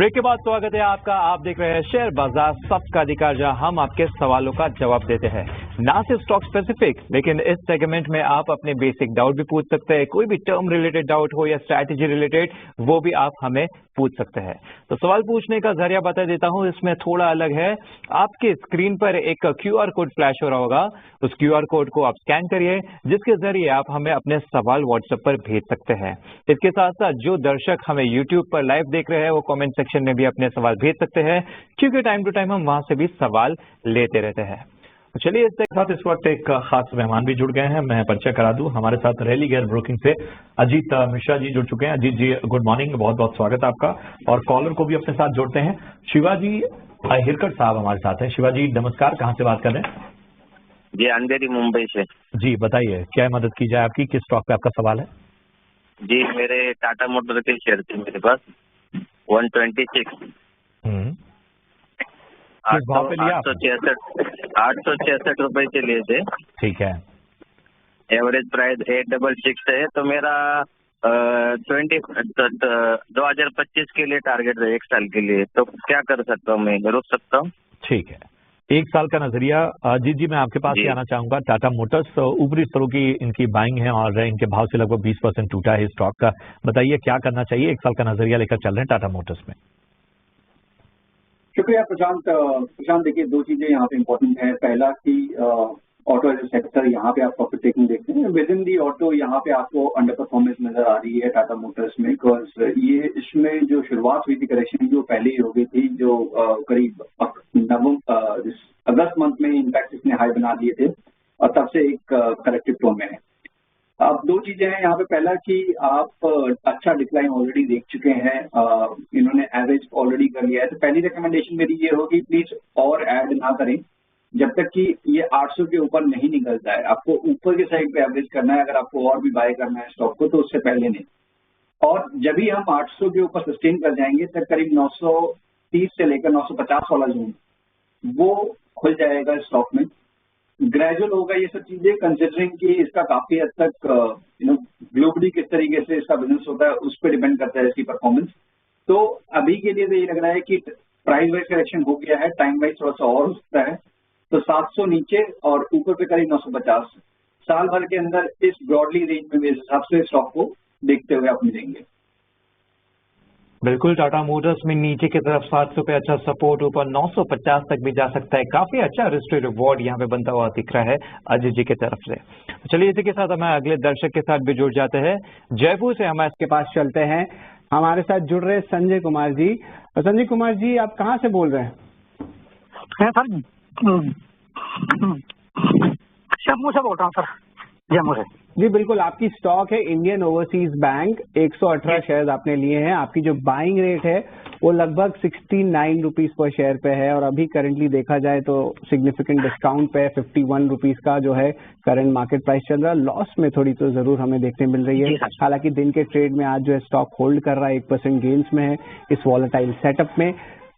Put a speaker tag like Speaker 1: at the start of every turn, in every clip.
Speaker 1: Break के बाद स्वागत है आपका। आप देख रहे हैं शेयर बाजार सबका अधिकार, जहां हम आपके सवालों का जवाब देते हैं। ना सिर्फ स्टॉक स्पेसिफिक, लेकिन इस सेगमेंट में आप अपने बेसिक डाउट भी पूछ सकते हैं। कोई भी टर्म रिलेटेड डाउट हो या स्ट्रैटेजी रिलेटेड, वो भी आप हमें पूछ सकते हैं। तो सवाल पूछने का जरिया बता देता हूं, इसमें थोड़ा अलग है। आपके स्क्रीन पर एक क्यूआर कोड फ्लैश हो रहा होगा, उस क्यूआर कोड को आप स्कैन करिए, जिसके जरिए आप हमें अपने सवाल व्हाट्सएप पर भेज सकते हैं। इसके साथ साथ जो दर्शक हमें यूट्यूब पर लाइव देख रहे हैं, वो कमेंट सेक्शन में भी अपने सवाल भेज सकते हैं, क्योंकि टाइम टू टाइम हम वहां से भी सवाल लेते रहते हैं। तो चलिए, इसके साथ इस वक्त एक खास मेहमान भी जुड़ गए हैं। मैं परिचय करा दूं, हमारे साथ रैली गेयर ब्रोकिंग से अजीत मिश्रा जी जुड़ चुके हैं। अजीत जी, गुड मॉर्निंग, बहुत बहुत स्वागत है आपका। और कॉलर को भी अपने साथ जोड़ते हैं, शिवाजी हिरकट साहब हमारे साथ हैं। शिवाजी नमस्कार, कहाँ से बात कर रहे हैं?
Speaker 2: जी, अंधेरी मुंबई से। जी
Speaker 1: बताइए, क्या मदद की जाए आपकी, किस स्टॉक पे आपका सवाल है?
Speaker 2: जी, मेरे टाटा मोटर के शेयर थे मेरे पास 126। 866 रुपए से लिए थे।
Speaker 1: ठीक है।
Speaker 2: एवरेज प्राइस 866 है, तो मेरा 2025 के लिए टारगेट है, 1 साल के लिए। तो क्या कर सकता हूँ, मैं रुक सकता हूँ?
Speaker 1: ठीक है, 1 साल का नजरिया। अजीत जी, मैं आपके पास ही आना चाहूंगा। टाटा मोटर्स ऊपरी स्तरों की इनकी बाइंग है और इनके भाव से लगभग 20% टूटा है स्टॉक का। बताइए क्या करना चाहिए? 1 साल का नजरिया लेकर चल रहे हैं टाटा मोटर्स में।
Speaker 3: शुक्रिया प्रशांत। देखिए, 2 चीजें यहाँ पे इम्पोर्टेंट है। पहला कि ऑटो एज सेक्टर, यहाँ पे आप प्रॉफिट टेकिंग देखते हैं। विद इन दी ऑटो यहाँ पे आपको अंडर परफॉर्मेंस नजर आ रही है टाटा मोटर्स में, बिकॉज ये इसमें जो शुरुआत हुई थी करेक्शन जो पहले ही हो गई थी, जो करीब अगस्त मंथ में इनफैक्ट इसने हाई बना दिए थे और तब से एक करेक्टिव टोन में है। अब 2 चीजें हैं यहाँ पे। पहला कि आप अच्छा डिक्लाइन ऑलरेडी देख चुके हैं, इन्होंने एवरेज ऑलरेडी कर लिया है। तो पहली रिकमेंडेशन मेरी ये होगी, प्लीज और ऐड ना करें जब तक कि ये 800 के ऊपर नहीं निकलता है। आपको ऊपर के साइड पे एवरेज करना है। अगर आपको और भी बाय करना है स्टॉक को, तो उससे पहले नहीं। और जब भी हम 800 के ऊपर सस्टेन कर जाएंगे, तब करीब 930 से लेकर 950 वाला जोन वो खुल जाएगा स्टॉक में। ग्रेजुअल होगा ये सब चीजें, कंसिडरिंग कि इसका काफी हद तक ग्लोबली किस तरीके से इसका बिजनेस होता है, उस पर डिपेंड करता है इसकी परफॉर्मेंस। तो अभी के लिए तो ये लग रहा है कि प्राइस वाइज करेक्शन हो गया है, टाइम वाइज थोड़ा सा और हो सकता है। तो 700 नीचे और ऊपर पे करीब 950। साल भर के अंदर इस ब्रॉडली रेंज में मेरे हिसाब से स्टॉक को देखते हुए आप मिलेंगे।
Speaker 1: बिल्कुल, टाटा मोटर्स में नीचे की तरफ 700 पे अच्छा सपोर्ट, ऊपर 950 तक भी जा सकता है। काफी अच्छा रिस्क रिवॉर्ड यहाँ पे बनता हुआ दिख रहा है अजय जी की तरफ से। चलिए, इसी के साथ हमें अगले दर्शक के साथ भी जुड़ जाते हैं। जयपुर से हमारे इसके पास चलते हैं। हमारे साथ जुड़ रहे संजय कुमार जी। संजय कुमार जी, आप कहाँ से बोल रहे हैं?
Speaker 4: सर, जम्मू से बोल रहा हूँ सर, जम्मू से।
Speaker 1: जी बिल्कुल, आपकी स्टॉक है इंडियन ओवरसीज बैंक, 118 शेयर आपने लिए हैं। आपकी जो बाइंग रेट है वो लगभग 69 रुपीज पर शेयर पे है, और अभी करंटली देखा जाए तो सिग्निफिकेंट डिस्काउंट पे 51 रुपीज का जो है करंट मार्केट प्राइस चल रहा है। लॉस में थोड़ी तो जरूर हमें देखने मिल रही है। हालांकि दिन के ट्रेड में आज जो है स्टॉक होल्ड कर रहा है, 1% गेन्स में है इस वॉलेटाइल सेटअप में।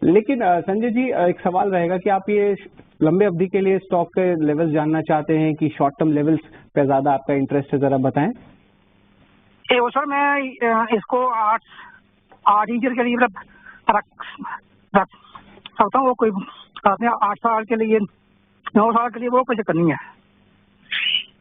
Speaker 1: लेकिन संजय जी, एक सवाल रहेगा कि आप ये लंबे अवधि के लिए स्टॉक के लेवल्स जानना चाहते हैं कि शॉर्ट टर्म लेवल्स पे ज्यादा आपका इंटरेस्ट है, जरा बताएं।
Speaker 4: वो सर, मैं इसको 8 ईयर के लिए रख सकता हूँ। वो कोई 8 साल के लिए, 9 साल के लिए वो कुछ करनी है।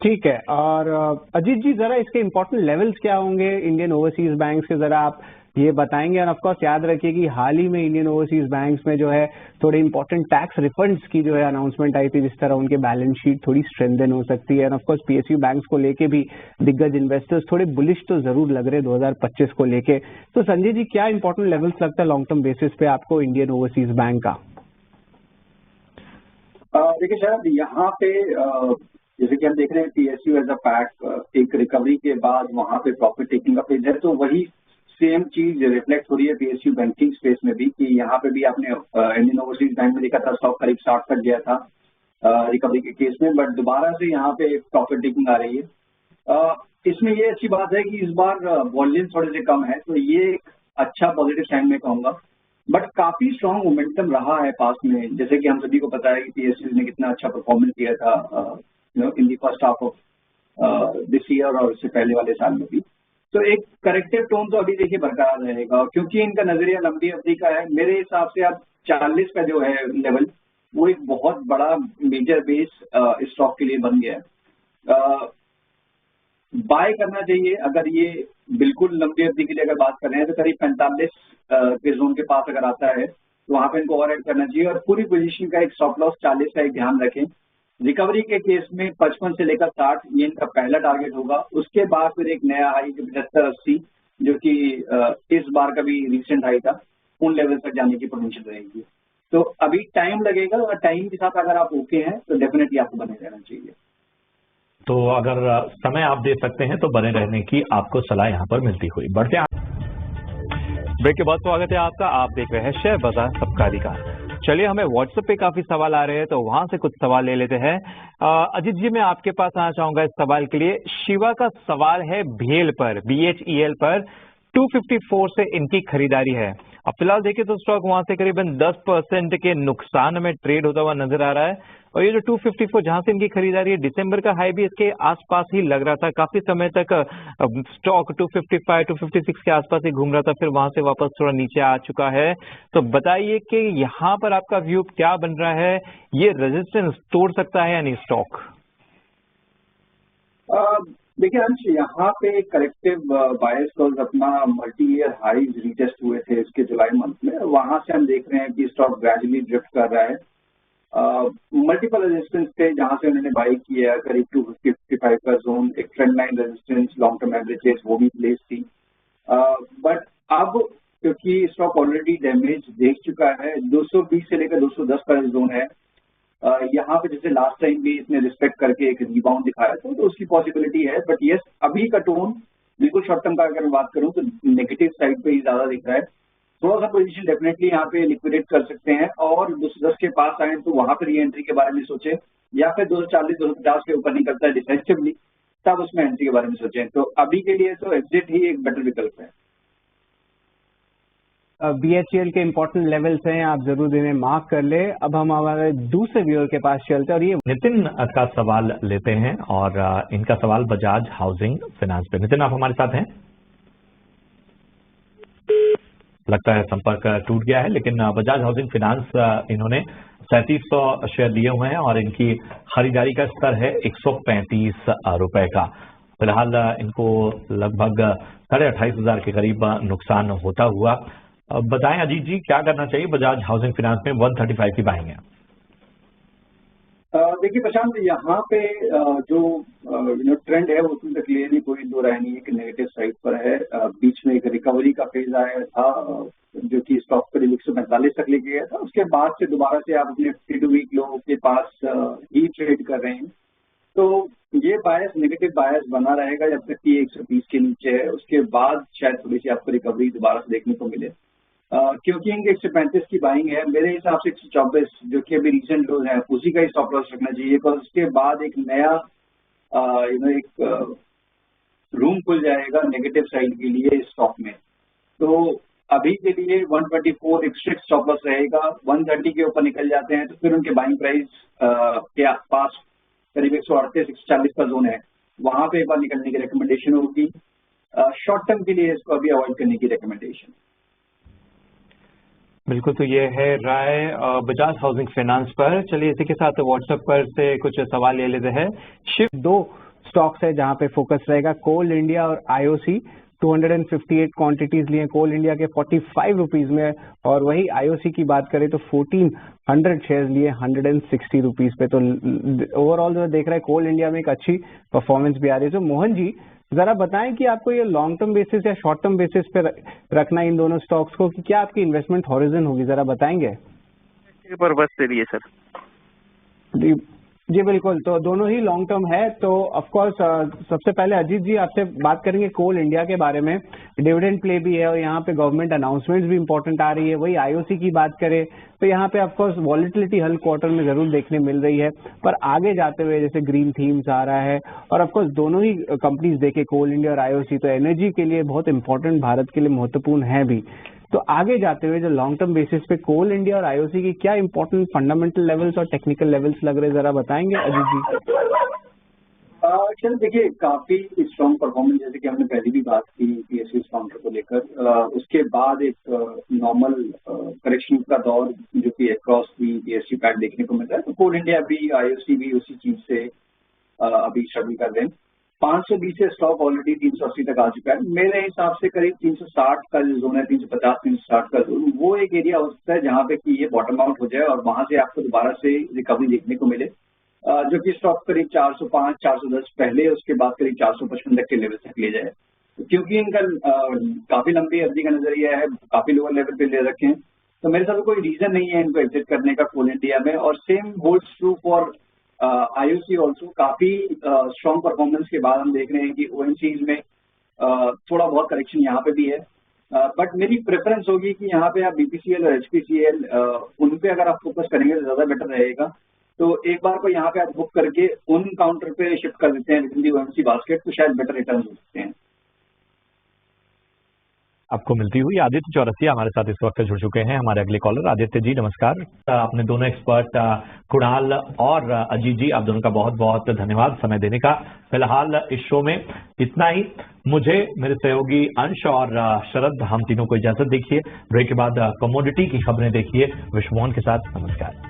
Speaker 1: ठीक है। और अजीत जी, जरा इसके इम्पोर्टेंट लेवल्स क्या होंगे इंडियन ओवरसीज बैंक के, जरा आप ये बताएंगे। और ऑफ कोर्स याद रखिए कि हाल ही में इंडियन ओवरसीज बैंक्स में जो है थोड़े इंपॉर्टेंट टैक्स रिफंड्स की जो है अनाउंसमेंट आई थी, जिस तरह उनके बैलेंस शीट थोड़ी स्ट्रेंथन हो सकती है। और ऑफ कोर्स पीएसयू बैंक्स को लेके भी दिग्गज इन्वेस्टर्स थोड़े बुलिश तो जरूर लग रहे 2025 को लेके। तो संजय जी, क्या इंपॉर्टेंट लेवल्स लगता है लॉन्ग टर्म बेसिस पे आपको इंडियन ओवरसीज बैंक का?
Speaker 3: देखिए शायद यहाँ पे जैसे कि हम देख रहे हैं पीएसयू एज अ पैक एक रिकवरी के बाद वहां पे प्रॉफिट टेकिंग का पेज है, तो वही सेम चीज रिफ्लेक्ट हो रही है पीएसयू बैंकिंग स्पेस में भी, कि यहाँ पे भी आपने इंडियन ओवरसीज बैंक में देखा था स्टॉक करीब 60 तक गया था रिकवरी के केस में, बट दोबारा से यहाँ पे प्रॉफिट टेकिंग आ रही है। इसमें ये अच्छी बात है कि इस बार वॉल्यूम थोड़े से कम है, तो ये एक अच्छा पॉजिटिव साइन में कहूंगा। बट काफी स्ट्रॉन्ग मोमेंटम रहा है पास में, जैसे कि हम सभी को पता है कि पीएसयू ने कितना अच्छा परफॉर्मेंस किया था in the first half of this year और उससे पहले वाले साल में भी। तो एक करेक्टिव टोन तो अभी देखिए बरकरार रहेगा, क्योंकि इनका नजरिया लंबी अवधि का है। मेरे हिसाब से अब 40 का जो है लेवल, वो एक बहुत बड़ा मेजर बेस स्टॉक के लिए बन गया है। बाय करना चाहिए अगर ये बिल्कुल लंबी अवधि के लिए अगर बात कर रहे हैं, तो करीब 45 के जोन के पास अगर आता है तो वहां पे इनको और ऐड करना चाहिए, और पूरी पोजीशन का एक स्टॉप लॉस 40 का एक ध्यान रखें। रिकवरी के केस में 55 से लेकर 60 ये इनका पहला टारगेट होगा। उसके बाद फिर एक नया हाई 75-80 जो कि इस बार का भी रिसेंट हाई था, उन लेवल तक जाने की पोटेंशियल रहेगी। तो अभी टाइम लगेगा, और टाइम के साथ अगर आप ओके हैं तो डेफिनेटली आपको बने रहना चाहिए।
Speaker 5: तो अगर समय आप दे सकते हैं तो बने रहने की आपको सलाह यहाँ पर मिलती हुई। बढ़ते हैं
Speaker 1: ब्रेक के बाद स्वागत है आपका। आप देख रहे हैं शेयर बाजार सबका अधिकार। चलिए, हमें व्हाट्सएप पे काफी सवाल आ रहे हैं, तो वहां से कुछ सवाल ले लेते हैं। अजीत जी, मैं आपके पास आना चाहूंगा इस सवाल के लिए। शिवा का सवाल है BHEL पर, BHEL पर 254 से इनकी खरीदारी है। अब फिलहाल देखिए तो स्टॉक वहां से करीबन 10% के नुकसान में ट्रेड होता हुआ नजर आ रहा है, और ये जो 254 जहां से इनकी खरीदारी है, दिसंबर का हाई भी इसके आसपास ही लग रहा था। काफी समय तक स्टॉक 255, 256 के आसपास ही घूम रहा था, फिर वहां से वापस थोड़ा नीचे आ चुका है। तो बताइए कि यहाँ पर आपका व्यू क्या बन रहा है? ये रेजिस्टेंस तोड़ सकता है या नहीं स्टॉक?
Speaker 3: देखिए अंश, यहाँ पे कलेक्टिव बायर्स क्लोज अपना मल्टी ईयर हाईज रीटेस्ट हुए थे इसके जुलाई मंथ में। वहां से हम देख रहे हैं कि स्टॉक ग्रेजुअली ड्रिफ्ट कर रहा है। मल्टीपल रेजिस्टेंस थे जहां से उन्होंने बाई किया, करीब 255 का जोन, एक trend line resistance, long term averages वो भी प्लेस थी। बट अब क्योंकि स्टॉक ऑलरेडी डैमेज देख चुका है, 220 से लेकर 210 का जोन है। यहाँ पे जैसे लास्ट टाइम भी इसने रिस्पेक्ट करके एक रिबाउंड दिखाया था, तो उसकी पॉसिबिलिटी है। बट यस, अभी का टोन बिल्कुल शॉर्ट टर्म का अगर मैं बात करूं तो नेगेटिव साइड पे ही ज्यादा दिख रहा है। थोड़ा सा पोजीशन डेफिनेटली यहाँ पे लिक्विडेट कर सकते हैं, और 210 के पास आए तो वहां पर री एंट्री के बारे में सोचें, या फिर 240, 250 के ऊपर निकलता है डिफेंसिवली, तब उसमें एंट्री के बारे में सोचें। तो अभी के लिए तो एग्जिट ही एक बेटर विकल्प है।
Speaker 6: BHEL के इंपॉर्टेंट लेवल्स हैं, आप जरूर इन्हें मार्क कर ले। अब हम हमारे दूसरे व्यूअर के पास चलते हैं, और ये
Speaker 5: नितिन का सवाल लेते हैं, और इनका सवाल बजाज हाउसिंग फाइनेंस पे। नितिन, आप हमारे साथ हैं? लगता है संपर्क टूट गया है, लेकिन बजाज हाउसिंग फाइनेंस इन्होंने 3700 शेयर लिए हुए हैं, और इनकी खरीदारी का स्तर है 135 रुपए का। फिलहाल इनको लगभग 28,500 के करीब नुकसान होता हुआ। बताएं अजीत जी, क्या करना चाहिए बजाज हाउसिंग फाइनेंस में? 135 की बाइंग है।
Speaker 3: देखिए प्रशांत, यहाँ पे जो ट्रेंड है वो उसमें तो क्लियरली कोई दो राय नहीं है कि नेगेटिव साइड पर है। बीच में एक रिकवरी का फेज आया था जो कि स्टॉक पर 145 तक लेके गया था। उसके बाद से दोबारा से आप अपने 52 वीक लो के पास ही ट्रेड कर रहे हैं। तो ये बायस, नेगेटिव बायस बना रहेगा जब तक कि 120 के नीचे है। उसके बाद शायद थोड़ी सी आपको रिकवरी दोबारा से देखने को मिले, क्योंकि इनके 135 की बाइंग है। मेरे हिसाब से 124 जो कि अभी रिसेंट लोज है, उसी का ही स्टॉप लॉस रखना चाहिए, पर उसके बाद एक नया एक रूम खुल जाएगा नेगेटिव साइड के लिए स्टॉक में। तो अभी के लिए 124 एक स्ट्रिक्ट स्टॉप लॉस रहेगा। 130 के ऊपर निकल जाते हैं तो फिर उनके बाइंग प्राइस के आसपास करीब 138-140 का जोन है, वहां पे एक बार निकलने की रिकमेंडेशन होगी। शॉर्ट टर्म के लिए इसको अभी अवॉइड करने की रिकमेंडेशन।
Speaker 1: बिल्कुल, तो ये है राय बजाज हाउसिंग फाइनेंस पर। चलिए इसी के साथ व्हाट्सएप पर से कुछ सवाल ले लेते हैं।
Speaker 6: शिफ्ट 2 स्टॉक्स है जहां पे फोकस रहेगा, कोल इंडिया और IOC। 258 क्वांटिटीज लिए कोल इंडिया के 45 रुपीज में, और वही IOC की बात करें तो 1400 शेयर लिए 160 रुपीज पे। तो ओवरऑल जो देख रहे हैं कोल इंडिया में एक अच्छी परफॉर्मेंस भी आ रही है। तो मोहन जी, जरा बताएं कि आपको ये लॉन्ग टर्म बेसिस या शॉर्ट टर्म बेसिस पे रखना इन दोनों स्टॉक्स को, कि क्या आपकी इन्वेस्टमेंट हॉरिजन होगी, जरा बताएंगे?
Speaker 2: पर्पज से लिए सर।
Speaker 6: जी बिल्कुल, तो दोनों ही लॉन्ग टर्म है। तो ऑफ कोर्स सबसे पहले अजीत जी आपसे बात करेंगे कोल इंडिया के बारे में। डिविडेंड प्ले भी है, और यहाँ पे गवर्नमेंट अनाउंसमेंट्स भी इंपॉर्टेंट आ रही है। वही IOC की बात करें तो यहाँ पे of course volatility her quarter में जरूर देखने मिल रही है, पर आगे जाते हुए जैसे ग्रीन थीम्स आ रहा है, और ऑफ कोर्स दोनों ही कंपनीज देखे कोल इंडिया और IOC तो एनर्जी के लिए बहुत इंपॉर्टेंट, भारत के लिए महत्वपूर्ण है भी। तो आगे जाते हुए जो लॉन्ग टर्म बेसिस पे कोल इंडिया और IOC की क्या इंपॉर्टेंट फंडामेंटल लेवल्स और टेक्निकल लेवल्स लग रहे हैं, जरा बताएंगे अजीत जी?
Speaker 3: चल देखिए, काफी स्ट्रॉन्ग परफॉर्मेंस, जैसे कि हमने पहले भी बात की पीएसयू काउंटर को लेकर। उसके बाद एक नॉर्मल करेक्शन का दौर जो कि अक्रॉस दी पीएसयू पैक देखने को मिल रहा है। तो कोल इंडिया भी, आईओसी भी उसी चीज से अभी स्ट्रगल कर रहे हैं। 520 से स्टॉक ऑलरेडी 380 तक आ चुका है। मेरे हिसाब से करीब 360 का जो जोन है, 350 360 का जोन, वो एक एरिया हो सकता है जहां पे कि ये बॉटम आउट हो जाए और वहां से आपको दोबारा से रिकवरी देखने को मिले, जो कि स्टॉक करीब 405 410 पहले, उसके बाद करीब 455 तक के लेवल तक ले जाए। क्योंकि इनका काफी लंबी अवधि का नजरिया है, काफी लोअर लेवल पे ले रखे हैं, तो मेरे हिसाब से कोई रीजन नहीं है इनको एग्जिट करने का कोल इंडिया में। और same holds true for IOC also. काफी स्ट्रॉन्ग परफॉर्मेंस के बाद हम देख रहे हैं कि ओएनसीज में थोड़ा बहुत करेक्शन यहाँ पे भी है, बट मेरी प्रेफरेंस होगी कि यहाँ पे आप बीपीसीएल और एचपीसीएल उन पे अगर आप फोकस करेंगे तो ज्यादा बेटर रहेगा। तो एक बार को यहाँ पे आप बुक करके उन काउंटर पे शिफ्ट कर देते हैं विद इन दी ओएनसी बास्केट, तो शायद बेटर रिटर्न हो सकते हैं।
Speaker 5: आपको मिलती हुई आदित्य चौरसिया हमारे साथ इस वक्त जुड़ चुके हैं। हमारे अगले कॉलर आदित्य जी, नमस्कार। अपने दोनों एक्सपर्ट कुणाल और अजीत जी, आप दोनों का बहुत बहुत धन्यवाद समय देने का। फिलहाल इस शो में इतना ही। मुझे, मेरे सहयोगी अंश और शरद, हम तीनों को इजाजत देखिए। ब्रेक के बाद कमोडिटी की खबरें देखिए विश्व मोहन के साथ। नमस्कार।